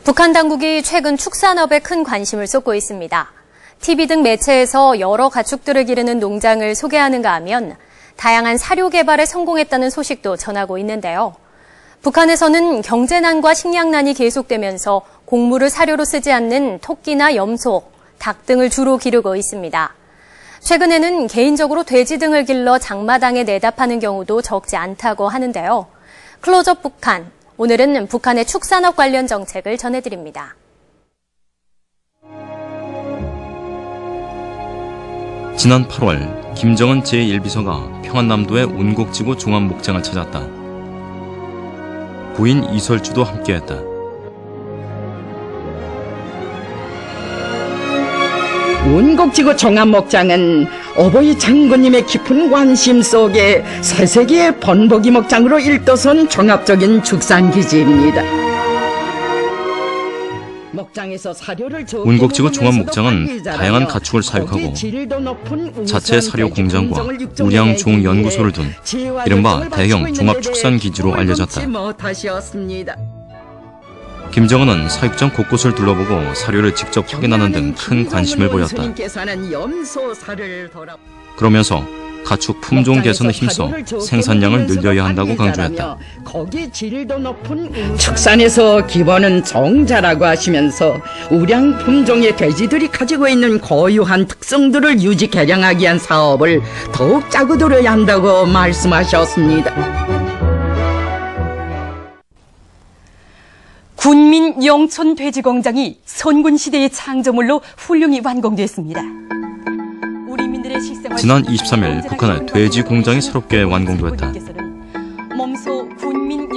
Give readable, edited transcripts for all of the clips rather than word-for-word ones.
북한 당국이 최근 축산업에 큰 관심을 쏟고 있습니다. TV 등 매체에서 여러 가축들을 기르는 농장을 소개하는가 하면 다양한 사료 개발에 성공했다는 소식도 전하고 있는데요. 북한에서는 경제난과 식량난이 계속되면서 곡물을 사료로 쓰지 않는 토끼나 염소, 닭 등을 주로 기르고 있습니다. 최근에는 개인적으로 돼지 등을 길러 장마당에 내다 파는 경우도 적지 않다고 하는데요. 클로즈업 북한, 오늘은 북한의 축산업 관련 정책을 전해드립니다. 지난 8월 김정은 제1비서가 평안남도의 운곡지구 종합목장을 찾았다. 부인 이설주도 함께했다. 운곡지구 종합목장은 어버이 장군님의 깊은 관심 속에 새세기의 번복이 목장으로 일떠선 종합적인 축산기지입니다. 운곡지구 종합목장은 다양한 가축을 사육하고 자체 사료 공장과 우량 종연구소를 둔 이른바 대형 종합축산기지로 알려졌다. 김정은은 사육장 곳곳을 둘러보고 사료를 직접 확인하는 등 큰 관심을 보였다. 그러면서 가축 품종 개선에 힘써 생산량을 늘려야 한다고 강조했다. 축산에서 기본은 정자라고 하시면서 우량 품종의 돼지들이 가지고 있는 고유한 특성들을 유지 개량하기 위한 사업을 더욱 짜고들어야 한다고 말씀하셨습니다. 군민 영천 돼지공장이 선군시대의 창조물로 훌륭히 완공됐습니다. 우리민들의 식생활 지난 23일 북한의 돼지 공장이 새롭게 완공됐다.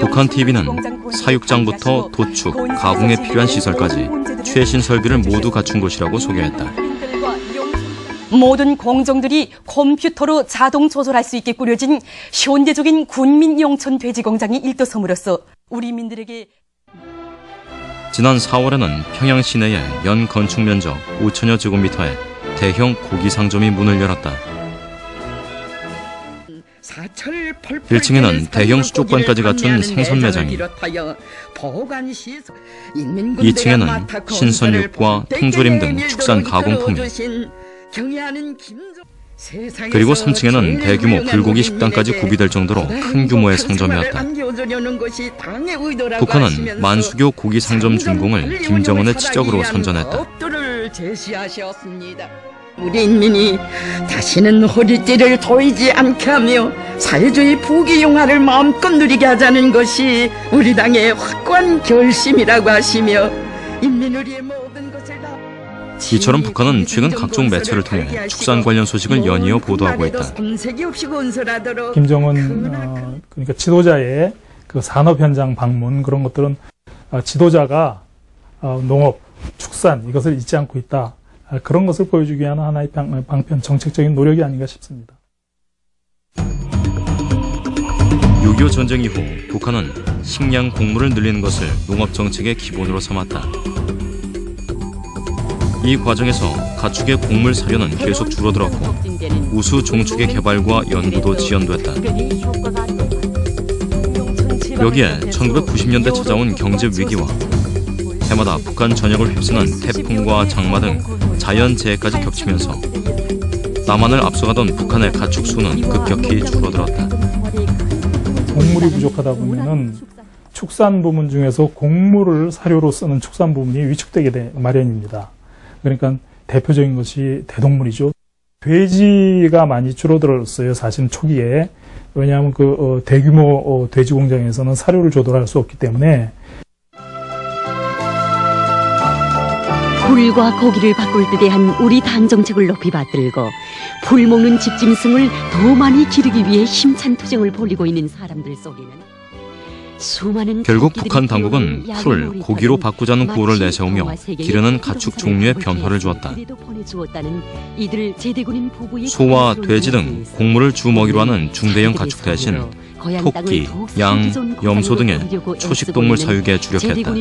북한 TV는 사육장부터 도축, 가공에 필요한 시설까지 최신 설비를 모두 갖춘 곳이라고 소개했다. 모든 공정들이 컴퓨터로 자동 조절할 수 있게 꾸려진 현대적인 군민 영천 돼지공장이 일도섬으로써 우리민들에게 지난 4월에는 평양 시내의 연 건축 면적 5천여 제곱미터의 대형 고기 상점이 문을 열었다. 1층에는 대형 수족관까지 갖춘 생선 매장이, 2층에는 신선육과 통조림 등 축산 가공품이, 그리고 3층에는 대규모 불고기 식당까지 구비될 정도로 큰 규모의 상점이었다. 북한은 만수교 고기 상점 준공을 김정은의 치적으로 선전했다. 우리 인민이 다시는 허리띠를 조이지 않게 하며 사회주의 부귀영화를 마음껏 누리게 하자는 것이 우리 당의 확고한 결심이라고 하시며 인민을 위해 모든 것을 다 이처럼 북한은 최근 각종 매체를 통해 축산 관련 소식을 연이어 보도하고 있다. 김정은 그러니까 지도자의 그 산업 현장 방문 그런 것들은 지도자가 농업, 축산 이것을 잊지 않고 있다. 그런 것을 보여주기 위한 하나의 방편 정책적인 노력이 아닌가 싶습니다. 6.25 전쟁 이후 북한은 식량 곡물을 늘리는 것을 농업 정책의 기본으로 삼았다. 이 과정에서 가축의 곡물 사료는 계속 줄어들었고 우수 종축의 개발과 연구도 지연됐다. 여기에 1990년대 찾아온 경제 위기와 해마다 북한 전역을 휩쓰는 태풍과 장마 등 자연재해까지 겹치면서 남한을 앞서가던 북한의 가축 수는 급격히 줄어들었다. 곡물이 부족하다 보면은 축산 부문 중에서 곡물을 사료로 쓰는 축산 부문이 위축되게 돼 마련입니다. 그러니까 대표적인 것이 대동물이죠. 돼지가 많이 줄어들었어요. 사실 초기에. 왜냐하면 대규모 돼지 공장에서는 사료를 조달할 수 없기 때문에. 굴과 고기를 바꿀 때 대한 우리 당 정책을 높이 받들고 풀 먹는 집짐승을 더 많이 기르기 위해 힘찬 투쟁을 벌이고 있는 사람들 속에는 수많은 결국 북한 당국은 풀을 고기로 바꾸자는 구호를 내세우며 기르는 가축 종류의 변화를 주었다. 소와 돼지 등 곡물을 주 먹이로 하는 중대형 가축 대신 토끼, 양, 염소 등의 초식동물 사육에 주력했다.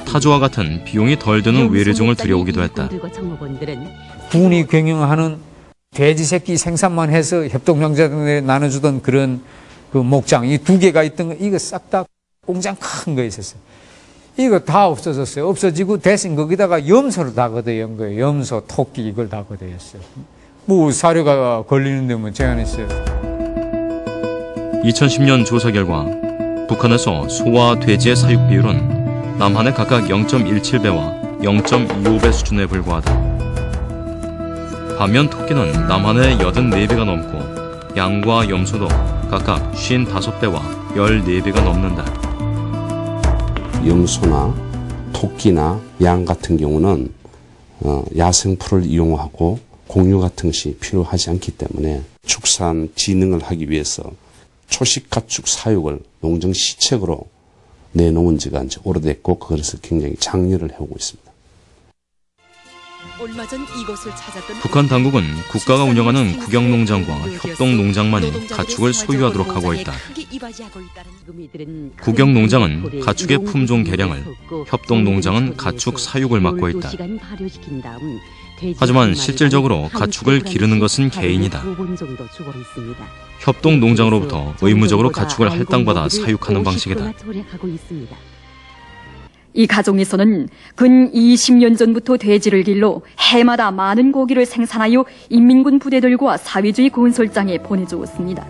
타조와 같은 비용이 덜 드는 외래종을 들여오기도 했다. 군이 경영하는 돼지 새끼 생산만 해서 협동명자들에 나눠주던 그런 그 목장, 이 두 개가 있던 거, 이거 싹 다 공장 큰 거 있었어요. 이거 다 없어졌어요. 없어지고 대신 거기다가 염소를 다 걷어연 거예요. 염소, 토끼 이걸 다 걷어였어요. 뭐 사료가 걸리는데 뭐 제한했어요. 2010년 조사 결과 북한에서 소와 돼지의 사육 비율은 남한의 각각 0.17배와 0.25배 수준에 불과하다. 반면 토끼는 남한의 84배가 넘고 양과 염소도 각각 55배와 14배가 넘는다. 염소나 토끼나 양 같은 경우는 야생풀을 이용하고 공유 같은 것이 필요하지 않기 때문에 축산 진흥을 하기 위해서 초식 가축 사육을 농정 시책으로 내놓은 지가 이제 오래됐고 그것을 굉장히 장려를 해오고 있습니다. 얼마 전 이곳을 찾았던 북한 당국은 국가가 운영하는 국영농장과 협동농장만이 가축을 소유하도록 하고 있다. 국영농장은 가축의 품종 개량을, 협동농장은 가축 사육을 맡고 있다. 하지만 실질적으로 가축을 기르는 것은 개인이다. 협동농장으로부터 의무적으로 가축을 할당받아 사육하는 방식이다. 이 가정에서는 근 20년 전부터 돼지를 길러 해마다 많은 고기를 생산하여 인민군 부대들과 사회주의 건설장에 보내주었습니다.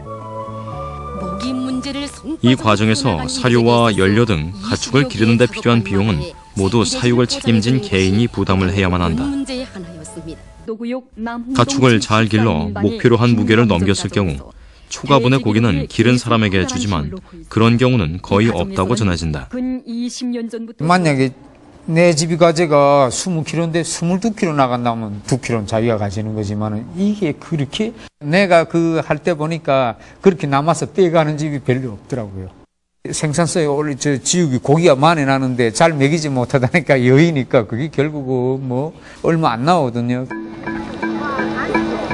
이 과정에서 사료와 연료 등 가축을 기르는 데 필요한 비용은 모두 사육을 책임진 개인이 부담을 해야만 한다. 가축을 잘 길러 목표로 한 무게를 넘겼을 경우 초가분의 고기는 기른 사람에게 주지만 그런 경우는 거의 없다고 전해진다. 만약에 내 집이 가재가 20kg인데 22kg 나간다면 2kg는 자기가 가지는 거지만 이게 그렇게 내가 그 할 때 보니까 그렇게 남아서 빼가는 집이 별로 없더라고요. 생산성이 원래 저 지역이 고기가 많이 나는데 잘 먹이지 못하다니까 여의니까 그게 결국은 뭐 얼마 안 나오거든요.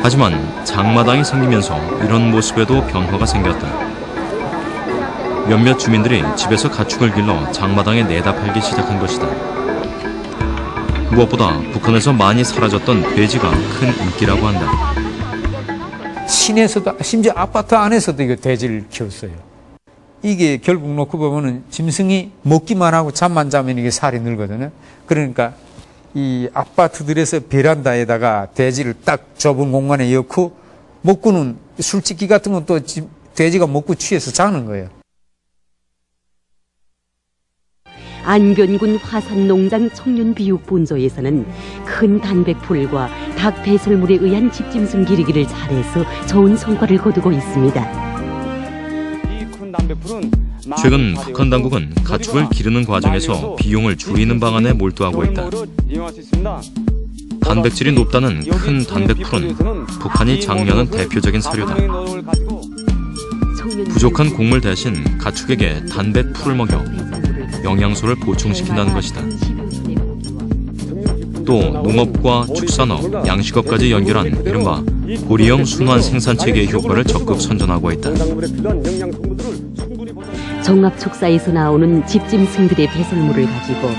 하지만 장마당이 생기면서 이런 모습에도 변화가 생겼다. 몇몇 주민들이 집에서 가축을 길러 장마당에 내다 팔기 시작한 것이다. 무엇보다 북한에서 많이 사라졌던 돼지가 큰 인기라고 한다. 시내에서도 심지어 아파트 안에서도 이거 돼지를 키웠어요. 이게 결국 놓고 보면은 짐승이 먹기만 하고 잠만 자면 이게 살이 늘거든요. 그러니까 이 아파트들에서 베란다에다가 돼지를 딱 좁은 공간에 넣고 먹고는 술집기 같은 건 또 돼지가 먹고 취해서 자는 거예요. 안변군 화산농장 청년비육 본소에서는 큰 단백풀과 닭 배설물에 의한 집짐승 기르기를 잘해서 좋은 성과를 거두고 있습니다. 최근 북한 당국은 가축을 기르는 과정에서 비용을 줄이는 방안에 몰두하고 있다. 단백질이 높다는 큰 단백풀은 북한이 장려하는 대표적인 사료다. 부족한 곡물 대신 가축에게 단백풀을 먹여 영양소를 보충시킨다는 것이다. 또 농업과 축산업, 양식업까지 연결한 이른바 고리형 순환 생산체계의 효과를 적극 선전하고 있다. 종합축사에서 나오는 집짐승들의 배설물을 가지고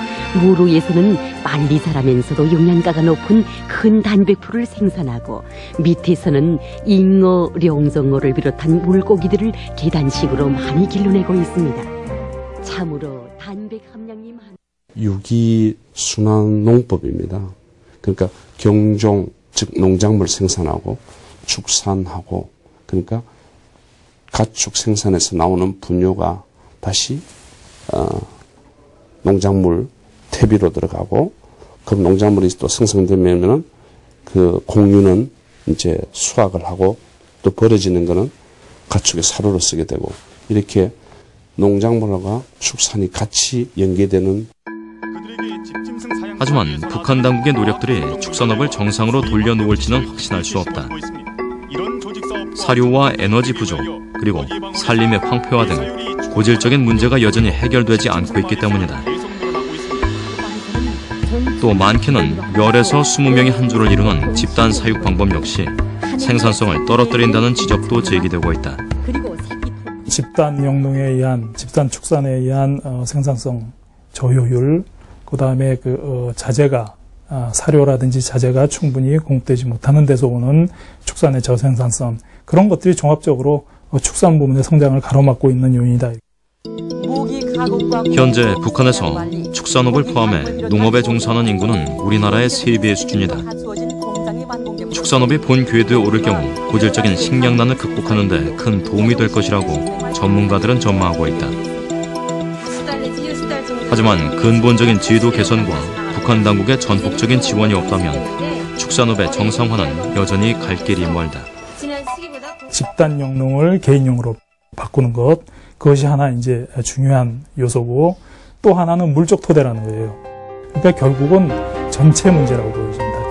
무루에서는 빨리 자라면서도 영양가가 높은 큰 단백풀을 생산하고 밑에서는 잉어, 령정어를 비롯한 물고기들을 계단식으로 많이 길러내고 있습니다. 참으로 단백 함량이 많은 유기순환 농법입니다. 그러니까 경종, 즉 농작물 생산하고 축산하고 그러니까 가축 생산에서 나오는 분뇨가 다시 농작물 퇴비로 들어가고 그럼 농작물이 또 생성되면은 그 공유는 이제 수확을 하고 또 버려지는 거는 가축의 사료로 쓰게 되고 이렇게 농작물과 축산이 같이 연계되는. 하지만 북한 당국의 노력들이 축산업을 정상으로 돌려놓을지는 확신할 수 없다. 사료와 에너지 부족, 그리고 산림의 황폐화 등 고질적인 문제가 여전히 해결되지 않고 있기 때문이다. 또 많게는 10에서 20명이 한 조를 이루는 집단 사육 방법 역시 생산성을 떨어뜨린다는 지적도 제기되고 있다. 집단 영농에 의한, 집단 축산에 의한 생산성 저효율, 그 다음에 자재가, 사료라든지 자재가 충분히 공급되지 못하는 데서 오는 축산의 저생산성, 그런 것들이 종합적으로 축산 부문의 성장을 가로막고 있는 요인이다. 현재 북한에서 축산업을 포함해 농업에 종사하는 인구는 우리나라의 3배의 수준이다. 축산업이 본 궤도에 오를 경우 고질적인 식량난을 극복하는 데 큰 도움이 될 것이라고 전문가들은 전망하고 있다. 하지만 근본적인 제도 개선과 북한 당국의 전폭적인 지원이 없다면 축산업의 정상화는 여전히 갈 길이 멀다. 집단 영농을 개인용으로 바꾸는 것, 그것이 하나 이제 중요한 요소고, 또 하나는 물적 토대라는 거예요. 그러니까 결국은 전체 문제라고 보여집니다.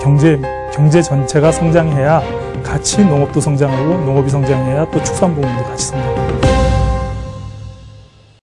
경제 전체가 성장해야 같이 농업도 성장하고, 농업이 성장해야 또 축산 부문도 같이 성장합니다.